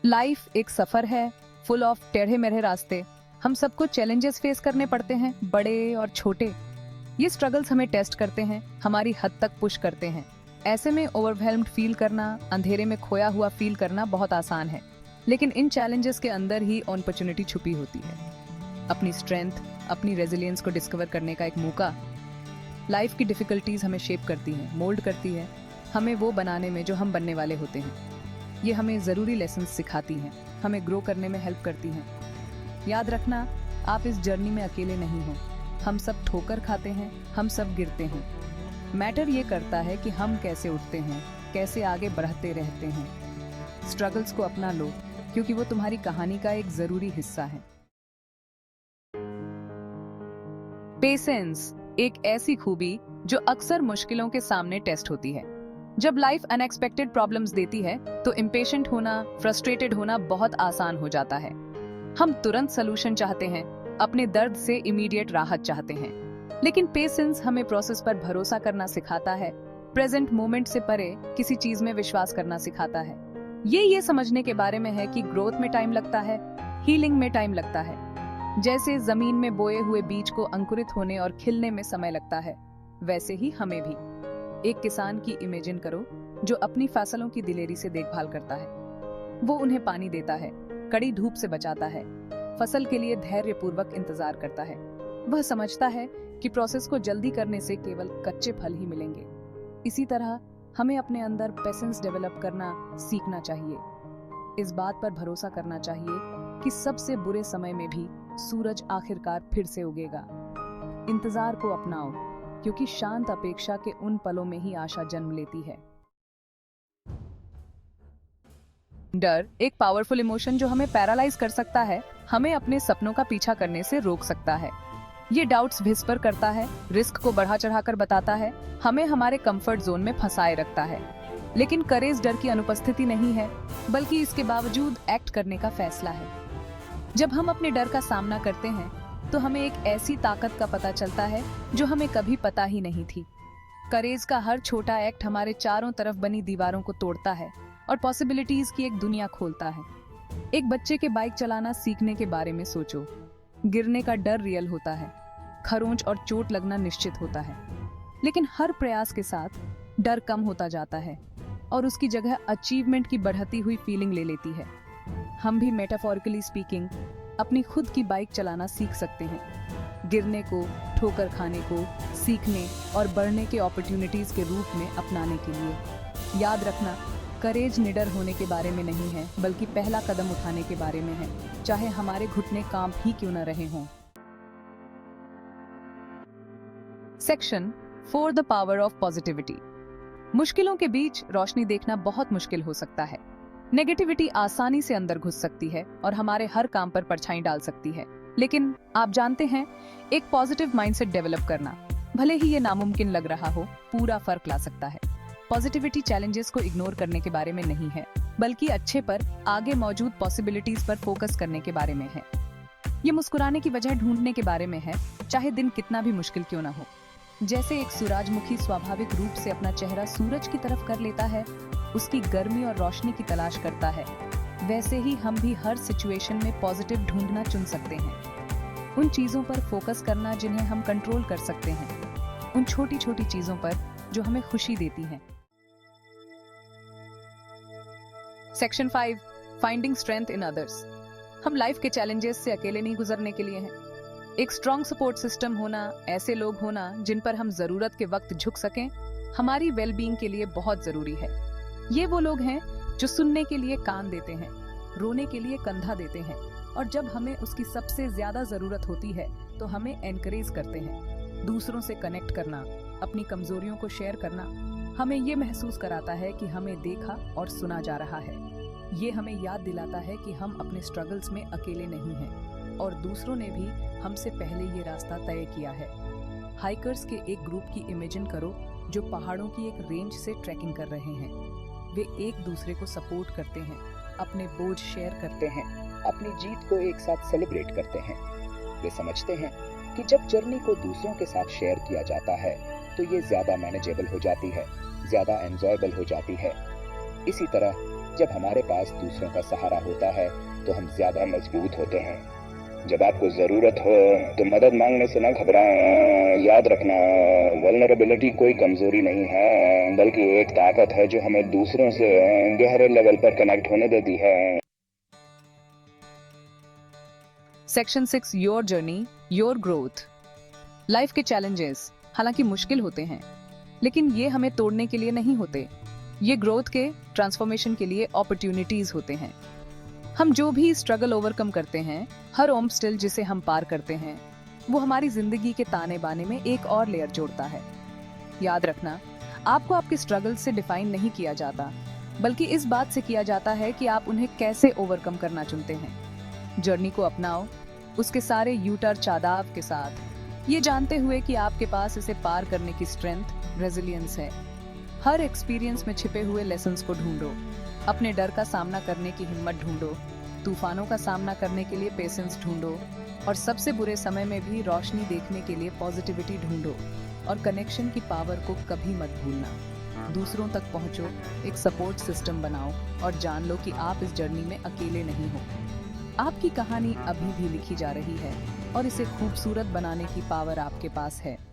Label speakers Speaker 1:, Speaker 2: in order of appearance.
Speaker 1: Life एक सफर है, full of टेढ़े मेढ़े रास्ते। हम सबको चैलेंजेस फेस करने पड़ते हैं, बड़े और छोटे। ये स्ट्रगल्स हमें टेस्ट करते हैं, हमारी हद तक पुश करते हैं। ऐसे में ओवरवेल्म्ड फील करना, अंधेरे में खोया हुआ फील करना बहुत आसान है, लेकिन इन चैलेंजेस के अंदर ही अपॉर्चुनिटी छुपी होती है। अपनी स्ट्रेंथ, अपनी रेजिलियंस को डिस्कवर करने का एक मौका। लाइफ की डिफिकल्टीज हमें शेप करती हैं, मोल्ड करती है, हमें वो बनाने में जो हम बनने वाले होते हैं। ये हमें ज़रूरी लेसन्स सिखाती हैं, हमें ग्रो करने में हेल्प करती हैं। याद रखना, आप इस जर्नी में अकेले नहीं हो। हम सब ठोकर खाते हैं, हम सब गिरते हैं। मैटर ये करता है कि हम कैसे उठते हैं, कैसे आगे बढ़ते रहते हैं। स्ट्रगल्स को अपना लो, क्योंकि वो तुम्हारी कहानी का एक ज़रूरी हिस्सा है। पेशेंस एक ऐसी खूबी जो अक्सर मुश्किलों के सामने टेस्ट होती है। जब लाइफ अनएक्सपेक्टेड प्रॉब्लम्स देती है तो इम्पेशेंट होना, फ्रस्ट्रेटेड होना बहुत आसान हो जाता है। हम तुरंत सलूशन चाहते हैं, अपने दर्द से इमीडिएट राहत चाहते हैं। लेकिन पेशेंस हमें प्रोसेस पर भरोसा करना सिखाता है, प्रेजेंट मोमेंट से परे किसी चीज में विश्वास करना सिखाता है। ये समझने के बारे में है कि ग्रोथ में टाइम लगता है, हीलिंग में टाइम लगता है। जैसे जमीन में बोए हुए बीज को अंकुरित होने और खिलने में समय लगता है, वैसे ही हमें भी। एक किसान की इमेजिन करो जो अपनी फसलों की दिलेरी से देखभाल करता है। वो उन्हें पानी देता है, कड़ी धूप से बचाता है, फसल के लिए धैर्यपूर्वक इंतजार करता है। वह समझता है कि प्रोसेस को जल्दी करने से केवल कच्चे फल ही मिलेंगे। इसी तरह हमें अपने अंदर पेशेंस डेवलप करना सीखना चाहिए। इस बात पर भरोसा करना चाहिए कि सबसे बुरे समय में भी सूरज आखिरकार फिर से उगेगा। इंतजार को अपनाओ, क्योंकि शांत अपेक्षा के उन पलों में ही आशा जन्म लेती है। डर एक पावरफुल इमोशन जो हमें पैरालाइज कर सकता है, हमें अपने सपनों का पीछा करने से रोक सकता है। ये डाउट्स विस्पर करता है, रिस्क को बढ़ा चढ़ाकर बताता है, हमें हमारे कंफर्ट जोन में फंसाए रखता है। लेकिन करेज डर की अनुपस्थिति नहीं है, बल्कि इसके बावजूद एक्ट करने का फैसला है। जब हम अपने डर का सामना करते हैं तो हमें एक ऐसी ताकत का पता चलता है जो हमें कभी पता ही नहीं थी। करेज का हर छोटा एक्ट हमारे चारों तरफ बनी दीवारों को तोड़ता है और पॉसिबिलिटीज की एक दुनिया खोलता है। एक बच्चे के बाइक चलाना सीखने के बारे में सोचो। गिरने का डर रियल होता है, खरोंच और चोट लगना निश्चित होता है। लेकिन हर प्रयास के साथ डर कम होता जाता है और उसकी जगह अचीवमेंट की बढ़ती हुई फीलिंग ले लेती है। हम भी मेटाफोरिकली स्पीकिंग अपनी खुद की बाइक चलाना सीख सकते हैं, गिरने को, ठोकर खाने को सीखने और बढ़ने के अपॉर्चुनिटीज के रूप में अपनाने के लिए। याद रखना, करेज निडर होने के बारे में नहीं है, बल्कि पहला कदम उठाने के बारे में है, चाहे हमारे घुटने कांप ही क्यों न रहे हों। Section 4 the power of positivity. मुश्किलों के बीच रोशनी देखना बहुत मुश्किल हो सकता है। नेगेटिविटी आसानी से अंदर घुस सकती है और हमारे हर काम पर परछाई डाल सकती है। लेकिन आप जानते हैं, एक पॉजिटिव माइंडसेट डेवलप करना, भले ही ये नामुमकिन लग रहा हो, पूरा फर्क ला सकता है। पॉजिटिविटी चैलेंजेस को इग्नोर करने के बारे में नहीं है, बल्कि अच्छे पर, आगे मौजूद पॉसिबिलिटीज पर फोकस करने के बारे में है। ये मुस्कुराने की वजह ढूंढने के बारे में है, चाहे दिन कितना भी मुश्किल क्यों ना हो। जैसे एक सूरजमुखी स्वाभाविक रूप से अपना चेहरा सूरज की तरफ कर लेता है, उसकी गर्मी और रोशनी की तलाश करता है, वैसे ही हम भी हर सिचुएशन में पॉजिटिव ढूंढना चुन सकते हैं। उन चीजों पर फोकस करना जिन्हें हम कंट्रोल कर सकते हैं, उन छोटी छोटी चीजों पर जो हमें खुशी देती हैं। Section 5 finding strength in others. हम लाइफ के चैलेंजेस से अकेले नहीं गुजरने के लिए हैं। एक स्ट्रॉन्ग सपोर्ट सिस्टम होना, ऐसे लोग होना जिन पर हम जरूरत के वक्त झुक सकें, हमारी वेलबींग के लिए बहुत जरूरी है। ये वो लोग हैं जो सुनने के लिए कान देते हैं, रोने के लिए कंधा देते हैं, और जब हमें उसकी सबसे ज्यादा जरूरत होती है तो हमें एनकरेज करते हैं। दूसरों से कनेक्ट करना, अपनी कमजोरियों को शेयर करना, हमें ये महसूस कराता है कि हमें देखा और सुना जा रहा है। ये हमें याद दिलाता है कि हम अपने स्ट्रगल्स में अकेले नहीं हैं और दूसरों ने भी हमसे पहले ये रास्ता तय किया है। हाइकर्स के एक ग्रुप की इमेजिन करो जो पहाड़ों की एक रेंज से ट्रैकिंग कर रहे हैं। वे एक दूसरे को सपोर्ट करते हैं, अपने बोझ शेयर करते हैं, अपनी जीत को एक साथ सेलिब्रेट करते हैं। वे समझते हैं कि जब जर्नी को दूसरों के साथ शेयर किया जाता है तो ये ज्यादा मैनेजेबल हो जाती है, ज्यादा एंजॉयबल हो जाती है। इसी तरह
Speaker 2: जब हमारे पास दूसरों का सहारा होता है तो हम ज्यादा मजबूत होते हैं। जब आपको जरूरत हो तो मदद मांगने से ना घबराएं। याद रखना, वल्नरेबिलिटी कोई कमजोरी नहीं है, बल्कि एक ताकत है जो हमें दूसरों से गहरे लेवल पर कनेक्ट होने देती है।
Speaker 1: Section 6, your journey your growth. Life के चैलेंजेस हालांकि मुश्किल होते हैं, लेकिन ये हमें तोड़ने के लिए नहीं होते। ये ग्रोथ के, ट्रांसफॉर्मेशन के लिए अपॉर्चुनिटीज होते हैं। हम जो भी स्ट्रगल ओवरकम करते हैं, हर ऑब्स्टेकल जिसे हम पार करते हैं, वो हमारी जिंदगी के ताने बाने में एक और लेयर जोड़ता है। याद रखना, आपको आपके स्ट्रगल से डिफाइन नहीं किया जाता, बल्कि इस बात से किया जाता है कि आप उन्हें कैसे ओवरकम करना चुनते हैं। जर्नी को अपनाओ, उसके सारे यूटर चादाव के साथ, ये जानते हुए कि आपके पास इसे पार करने की स्ट्रेंथ, रेजिलियंस है। हर एक्सपीरियंस में छिपे हुए लेसन्स को ढूंढो, अपने डर का सामना करने की हिम्मत ढूंढो, तूफानों का सामना करने के लिए पेशेंस ढूंढो, और सबसे बुरे समय में भी रोशनी देखने के लिए पॉजिटिविटी ढूंढो। और कनेक्शन की पावर को कभी मत भूलना। दूसरों तक पहुंचो, एक सपोर्ट सिस्टम बनाओ, और जान लो कि आप इस जर्नी में अकेले नहीं हो। आपकी कहानी अभी भी लिखी जा रही है, और इसे खूबसूरत बनाने की पावर आपके पास है।